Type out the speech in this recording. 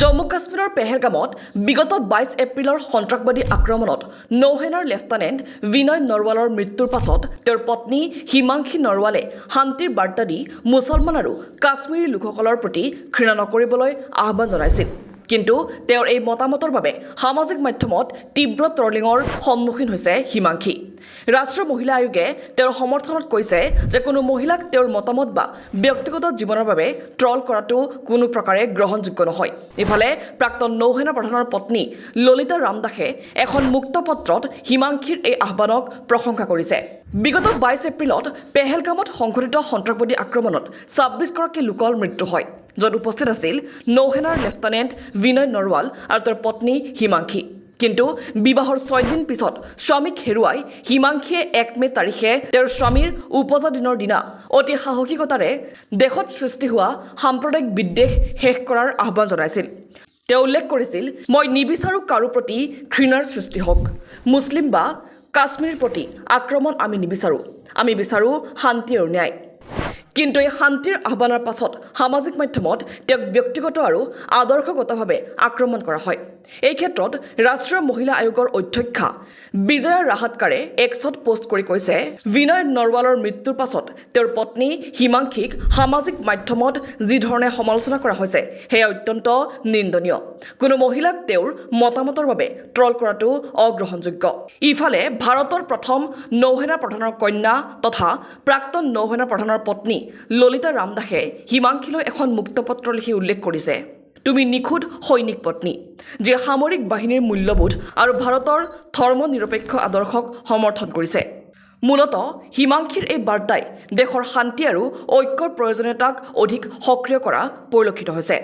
জম্মু কাশ্মীৰৰ পেহেলগামত বিগত 22 এপ্ৰিলৰ সন্ত্ৰাসবাদী আক্ৰমণত নৌসেনাৰ লেফটেনেণ্ট বিনয় নৰৱালৰ মৃত্যুৰ পাছত তেওঁৰ পত্নী হিমাংশী নৰৱালে শান্তিৰ বাৰ্তা দি মুছলমান আৰু কাশ্মীৰী লোকসকলৰ প্ৰতি ঘৃণা নকৰিবলৈ আহ্বান জনাইছিল। কিন্তু তেওঁৰ এই মতামতৰ বাবে সামাজিক মাধ্যমত তীব্ৰ ট্ৰলিঙৰ সন্মুখীন হৈছে হিমাংশী। ৰাষ্ট্ৰীয় মহিলা আয়োগে তেওঁৰ সমৰ্থনত কৈছে যে কোনো মহিলাক তেওঁৰ মতামত বা ব্যক্তিগত জীৱনৰ বাবে ট্ৰল কৰাটো কোনো প্ৰকাৰে গ্ৰহণযোগ্য নহয়। ইফালে প্ৰাক্তন নৌসেনা প্ৰধানৰ পত্নী ললিতা ৰামদাসে এখন মুক্তপত্ৰত হিমাংশীৰ এই আহ্বানক প্ৰশংসা কৰিছে। বিগত 22 এপ্ৰিলত পেহেলগামত সংঘটিত সন্ত্ৰাসবাদী আক্ৰমণত 26গৰাকী লোকৰ মৃত্যু হয়, য'ত উপস্থিত আছিল নৌসেনাৰ লেফটেনেণ্ট বিনয় নৰৱাল আৰু তেওঁৰ পত্নী হিমাংশী। কিন্তু বিবাহৰ 6 দিন পিছত স্বামীক হেৰুৱাই হিমাংশীয়ে 1 মে তাৰিখে তেওঁৰ স্বামীৰ উপজা দিনৰ দিনা অতি সাহসিকতাৰে দেশত সৃষ্টি হোৱা সাম্প্ৰদায়িক বিদ্বেষ শেষ কৰাৰ আহ্বান জনাইছিল। তেওঁ উল্লেখ কৰিছিল, মই নিবিচাৰোঁ কাৰো প্ৰতি ঘৃণাৰ সৃষ্টি হওক। মুছলিম বা কাশ্মীৰৰ প্ৰতি আক্ৰমণ আমি নিবিচাৰোঁ। আমি বিচাৰোঁ শান্তি আৰু ন্যায়। কিন্তু এই শান্তিৰ আহ্বানৰ পাছত সামাজিক মাধ্যমত তেওঁক ব্যক্তিগত আৰু আদৰ্শগতভাৱে আক্ৰমণ কৰা হয়। এই ক্ষেত্ৰত ৰাষ্ট্ৰীয় মহিলা আয়োগৰ অধ্যক্ষা বিজয়া ৰাহাটকাৰে এক্সত পোষ্ট কৰি কৈছে, বিনয় নৰৱালৰ মৃত্যুৰ পাছত তেওঁৰ পত্নী হিমাংশীক সামাজিক মাধ্যমত যি ধৰণে সমালোচনা কৰা হৈছে সেয়া অত্যন্ত নিন্দনীয়। কোনো মহিলাক তেওঁৰ মতামতৰ বাবে ট্ৰল কৰাটো অগ্ৰহণযোগ্য। ইফালে ভাৰতৰ প্ৰথম নৌসেনা প্ৰধানৰ কন্যা তথা প্ৰাক্তন নৌসেনা প্ৰধানৰ পত্নী ললিতা ৰামদাসে হিমাংশীলৈ এখন মুক্তপত্ৰ লিখি উল্লেখ কৰিছে, তুমি নিখুঁত সৈনিক পত্নী, যিয়ে সামৰিক বাহিনীৰ মূল্যবোধ আৰু ভাৰতৰ ধৰ্মনিৰপেক্ষ আদৰ্শক সমৰ্থন কৰিছে। মূলতঃ হিমাংশীৰ এই বাৰ্তাই দেশৰ শান্তি আৰু ঐক্যৰ প্ৰয়োজনীয়তাক অধিক সক্ৰিয় কৰা পৰিলক্ষিত হৈছে।